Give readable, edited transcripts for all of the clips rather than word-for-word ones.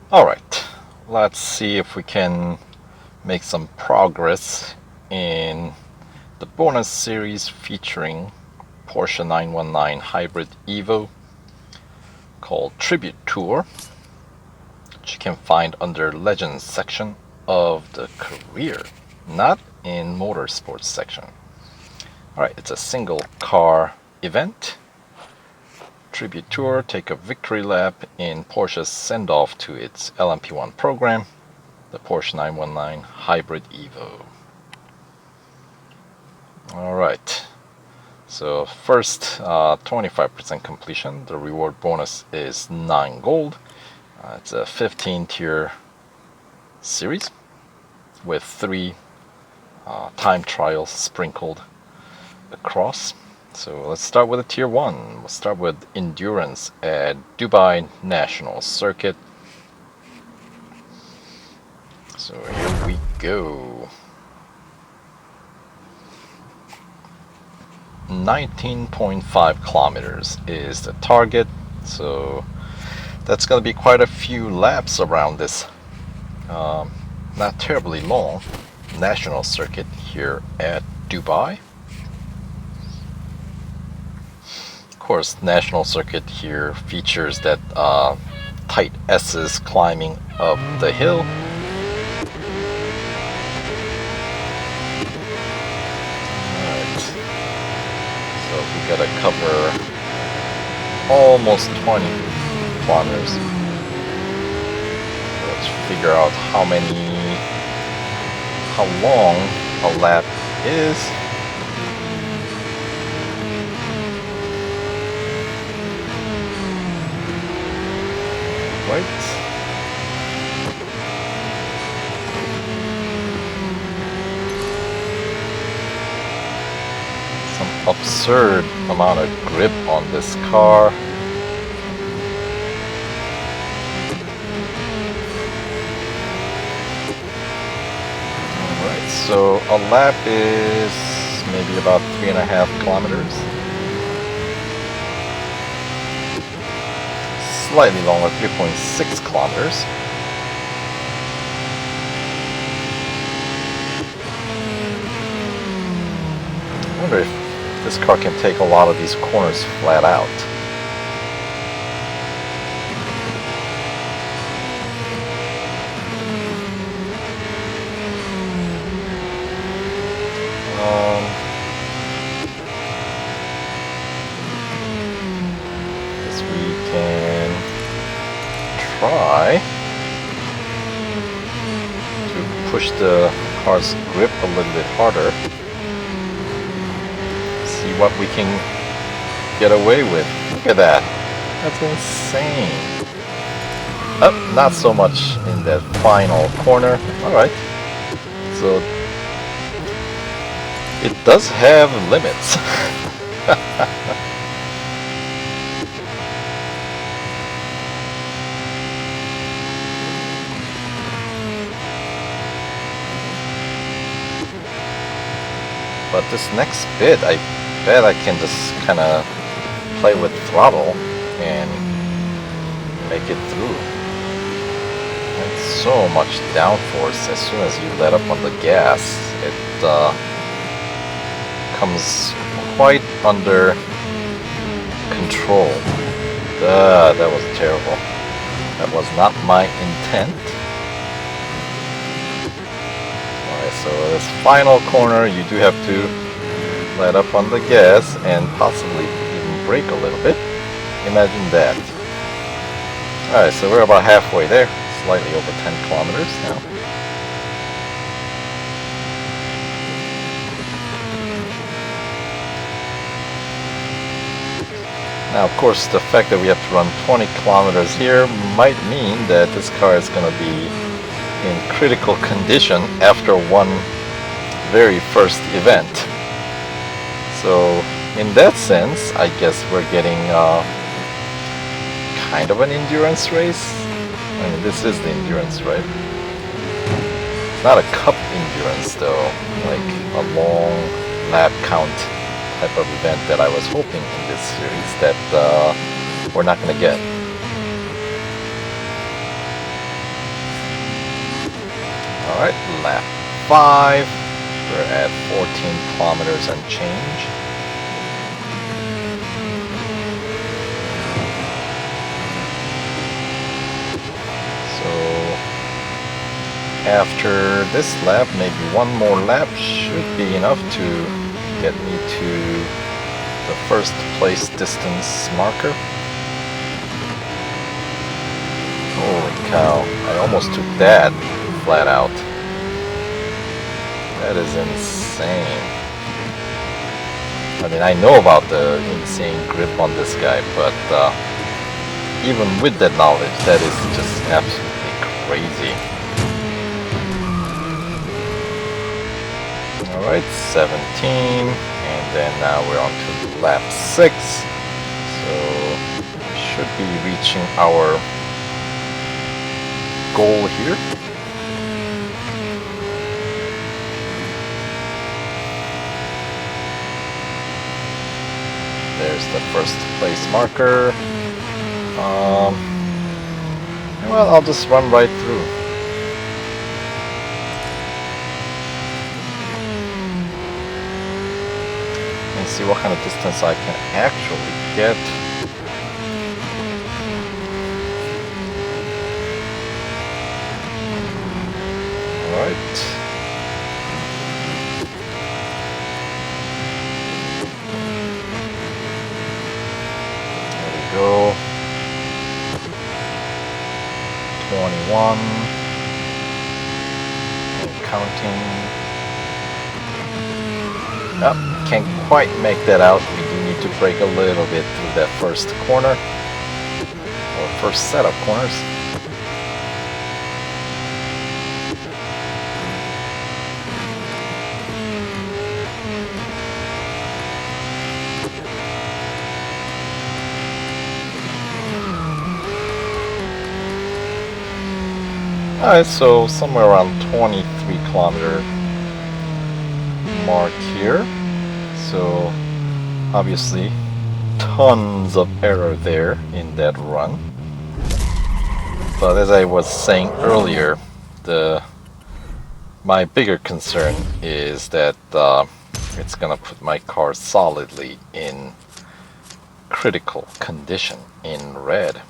Alright, let's see if we can make some progress in the bonus series featuring Porsche 919 Hybrid Evo called Tribute Tour, which you can find under Legends section of the career, not in Motorsports section. Alright, it's a single car event. Tribute Tour, take a victory lap in Porsche's send-off to its LMP1 program, the Porsche 919 Hybrid Evo. Alright, so first 25% completion. The reward bonus is 9 gold. It's a 15 tier series with 3 time trials sprinkled across. So let's start with a tier 1. We'll start with endurance at Dubai National Circuit. So here we go. 19.5 kilometers is the target. So that's going to be quite a few laps around this not terribly long national circuit here at Dubai. Of course, national circuit here features that tight S's climbing up the hill. Alright, so we gotta cover almost 20 kilometers. Let's figure out how long a lap is. Right. Some absurd amount of grip on this car. Alright, so a lap is maybe about 3.5 kilometers. Slightly longer, 3.6 kilometers. I wonder if this car can take a lot of these corners flat out. Guess we can try to push the car's grip a little bit harder. See what we can get away with. Look at that. That's insane. Oh, not so much in that final corner. Alright. So it does have limits. But this next bit, I bet I can just kind of play with throttle and make it through. And so much downforce as soon as you let up on the gas, it comes quite under control. That was terrible. That was not my intent. So this final corner, you do have to let up on the gas and possibly even brake a little bit. Imagine that. Alright, so we're about halfway there, slightly over 10 kilometers now. Now, of course, the fact that we have to run 20 kilometers here might mean that this car is going to be in critical condition after one very first event. So in that sense, I guess we're getting kind of an endurance race. I mean, this is the endurance, right? It's not a cup endurance though, like a long lap count type of event that I was hoping in this series that we're not going to get. Alright, lap 5. We're at 14 kilometers and change. So after this lap, maybe one more lap should be enough to get me to the first place distance marker. Holy cow, I almost took that flat out. That is insane. I mean, I know about the insane grip on this guy, but even with that knowledge, that is just absolutely crazy. Alright, 17, and then now we're on to lap 6. So we should be reaching our goal here. There's the first place marker. Well, I'll just run right through. And see what kind of distance I can actually get. Alright. Go 21 and counting. Oh, can't quite make that out. We do need to brake a little bit through that first corner or first set of corners. Alright, so somewhere around 23 kilometer mark here. So obviously tons of error there in that run. But as I was saying earlier, my bigger concern is that it's gonna put my car solidly in critical condition in red.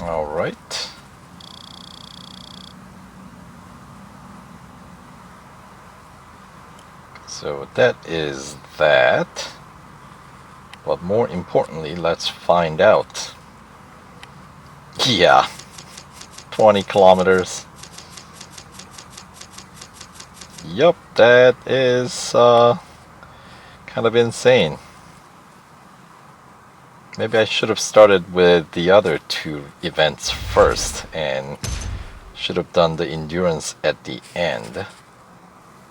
All right. So that is that. But more importantly, let's find out. Yeah, 20 kilometers. Yup, that is kind of insane. Maybe I should have started with the other two events first and should have done the endurance at the end.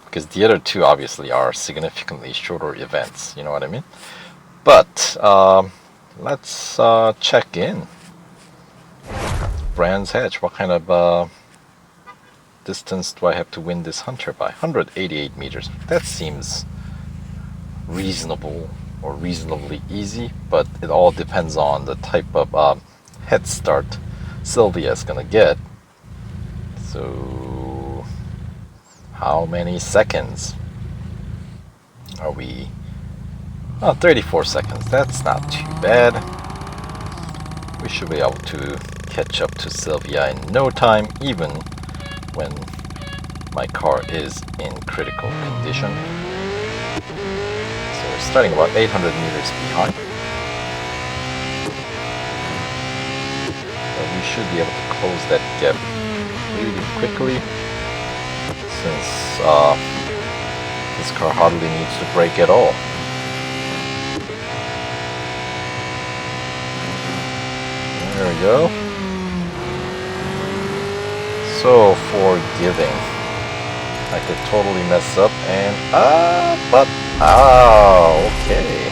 Because the other two obviously are significantly shorter events, you know what I mean? But let's check in. Brands Hatch, what kind of distance do I have to win this Hunter by? 188 meters. That seems reasonable or reasonably easy, but it all depends on the type of head start Sylvia is gonna get. So how many seconds are we? Oh, 34 seconds. That's not too bad. We should be able to catch up to Sylvia in no time, even when my car is in critical condition. Starting about 800 meters behind. But we should be able to close that gap really quickly, since this car hardly needs to brake at all. There we go. So forgiving. I could totally mess up and but okay.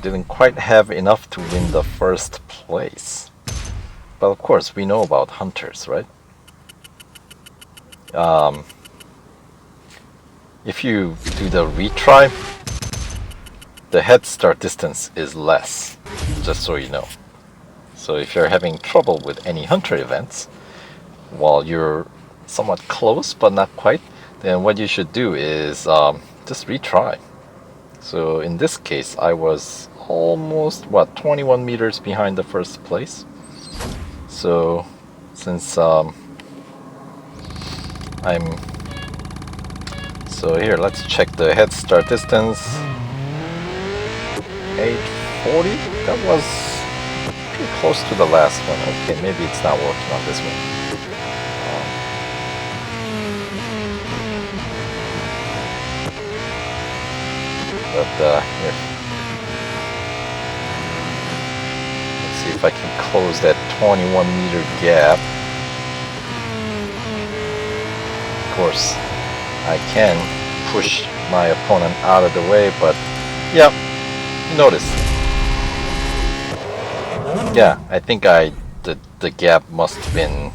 Didn't quite have enough to win the first place. But of course we know about Hunters, right? if you do the retry, the head start distance is less, just so you know. So if you're having trouble with any hunter events, while you're somewhat close but not quite, then what you should do is just retry. So in this case, I was almost, 21 meters behind the first place. So since so here, let's check the head start distance. 840? That was pretty close to the last one. Okay, maybe it's not working on this one. But here, let's see if I can close that 21 meter gap. Of course, I can push my opponent out of the way, but yeah, you notice. Yeah, I think the gap must have been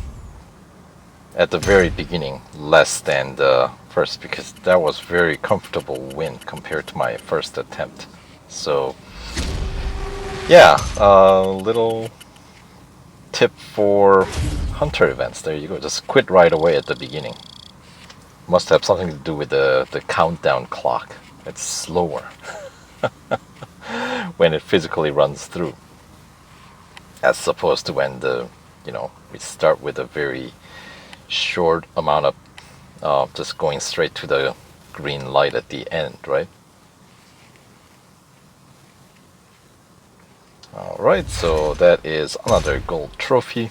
at the very beginning less than the first, because that was very comfortable win compared to my first attempt. So yeah, a little tip for hunter events. There you go. Just quit right away at the beginning. Must have something to do with the countdown clock. It's slower when it physically runs through, as opposed to when we start with a very short amount of just going straight to the green light at the end, right? Alright, so that is another gold trophy.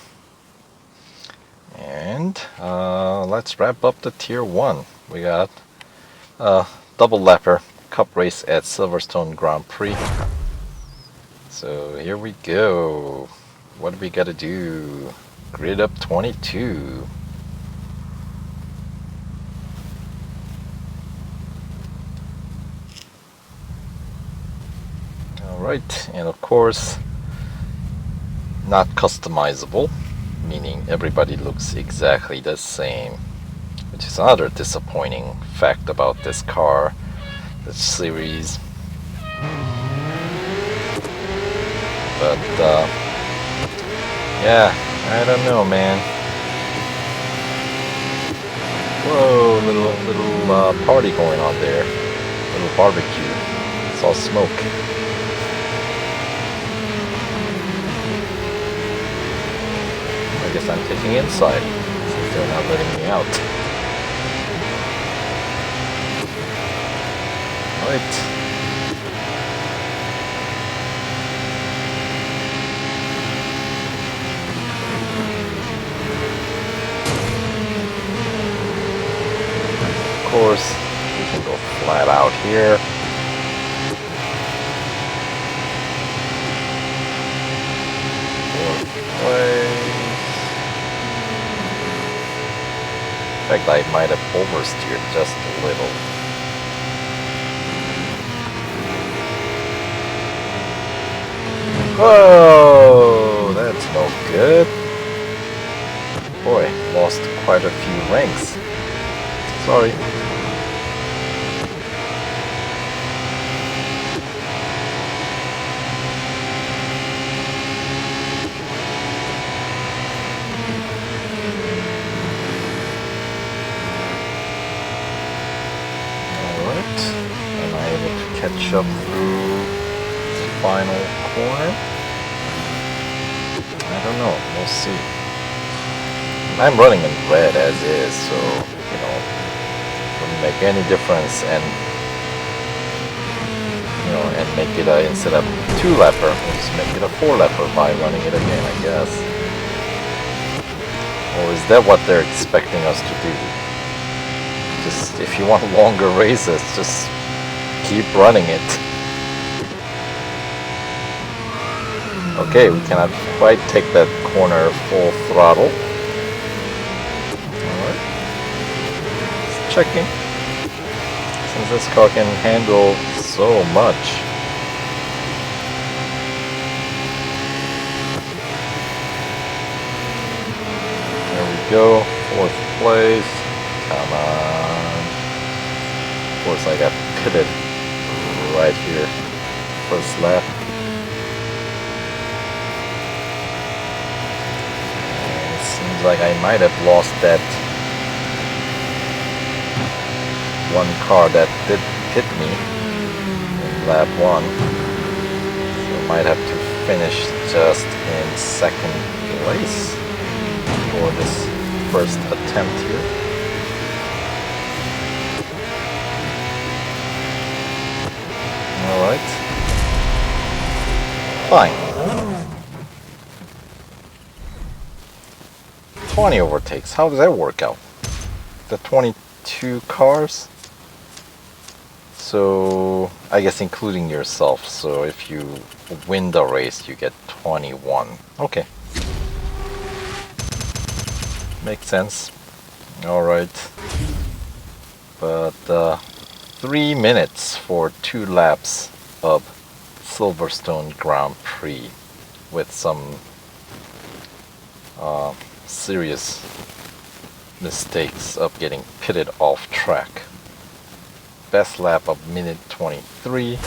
And let's wrap up the tier 1. We got a double lapper cup race at Silverstone Grand Prix. So here we go. What do we gotta do? Grid up 22. Alright, and of course, not customizable, meaning everybody looks exactly the same, which is another disappointing fact about this car, this series. But yeah, I don't know, man. Whoa, little party going on there, little barbecue. It's all smoke. I guess I'm taking inside since they're not letting me out. Right. Of course, we can go flat out here. In fact, I might have oversteered just a little. Whoa, that's no good. Boy, lost quite a few ranks. Sorry. Catch up through the final corner. I don't know, we'll see. I'm running in red as is, so wouldn't make any difference, and and make it instead of 2-lapper, we'll just make it a 4-lapper by running it again, I guess. Or is that what they're expecting us to do? Just if you want longer races, just keep running it. Okay, we cannot quite take that corner full throttle. Alright. Just checking. Since this car can handle so much. There we go. 4th place. Come on. course I got pitted right here, first lap. And it seems like I might have lost that one car that did hit me in lap 1. So might have to finish just in second place for this first attempt here. Alright. Fine. 20 overtakes. How does that work out? The 22 cars? So, I guess including yourself. So if you win the race, you get 21. Okay. Makes sense. Alright. But, 3 minutes for 2 laps of Silverstone Grand Prix with some serious mistakes of getting pitted off track. Best lap of minute 23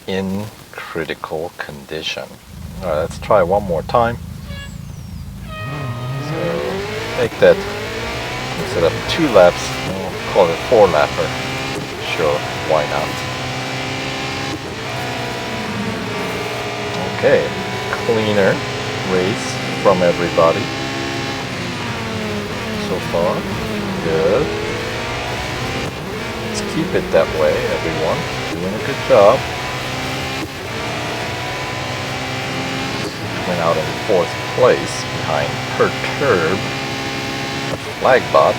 in critical condition. Alright, let's try one more time. So make that, instead of 2 laps, we'll call it 4-lapper. Sure, why not? Okay, cleaner race from everybody so far. Good. Let's keep it that way, everyone. Doing a good job. Went out in 4th place behind Perturb, Flagbot.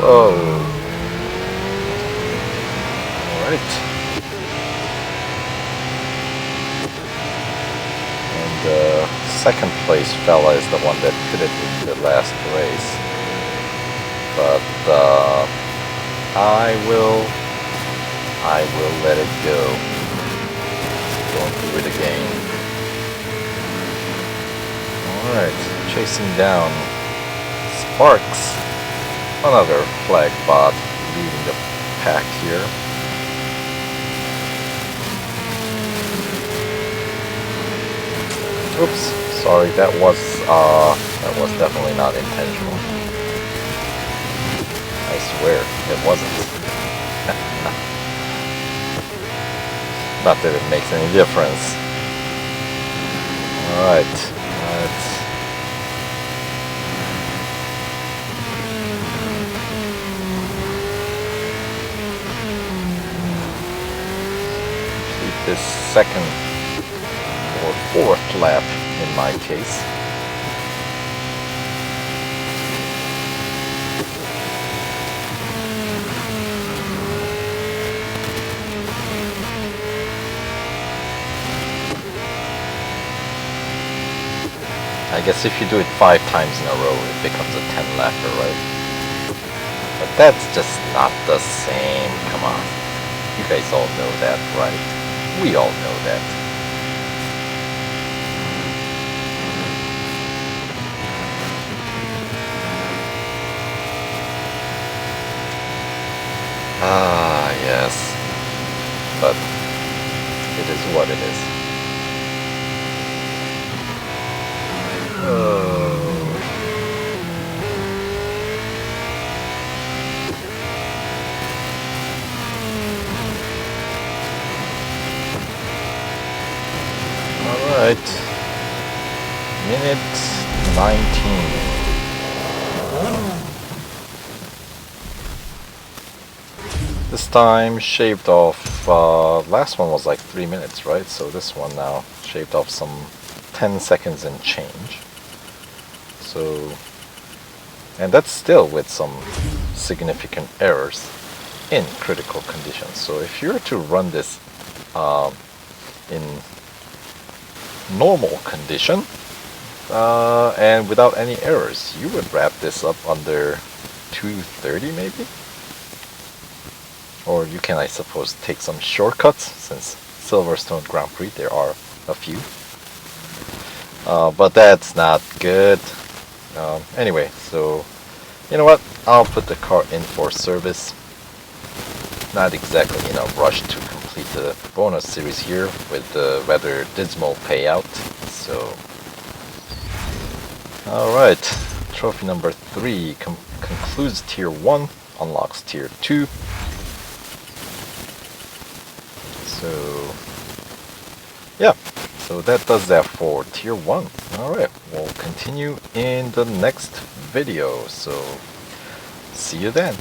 Whoa. Alright. And the second place fella is the one that pitted in the last race. But I will let it go. Don't do it again. Alright, chasing down Sparks. Another flag bot leading the pack here. Oops, sorry, that was definitely not intentional. I swear, it wasn't. Not that it makes any difference. Alright, let's this second or 4th lap in my case. I guess if you do it 5 times in a row, it becomes a 10-lapper, right? But that's just not the same, come on. You guys all know that, right? We all know that. Ah, yes. But it is what it is. Oh. Alright, minute 19. This time shaved off, last one was like 3 minutes, right? So this one now shaved off some 10 seconds and change. So, and that's still with some significant errors in critical conditions. So if you were to run this in normal condition and without any errors, you would wrap this up under 2:30 maybe? Or you can, I suppose, take some shortcuts, since Silverstone Grand Prix there are a few. But that's not good. Anyway, so you know what? I'll put the car in for service. Not exactly in a rush to complete the bonus series here with the rather dismal payout. So, alright, trophy number 3 concludes Tier 1, unlocks Tier 2. So, yeah, so that does that for Tier 1. Alright, we'll continue in the next video, so see you then.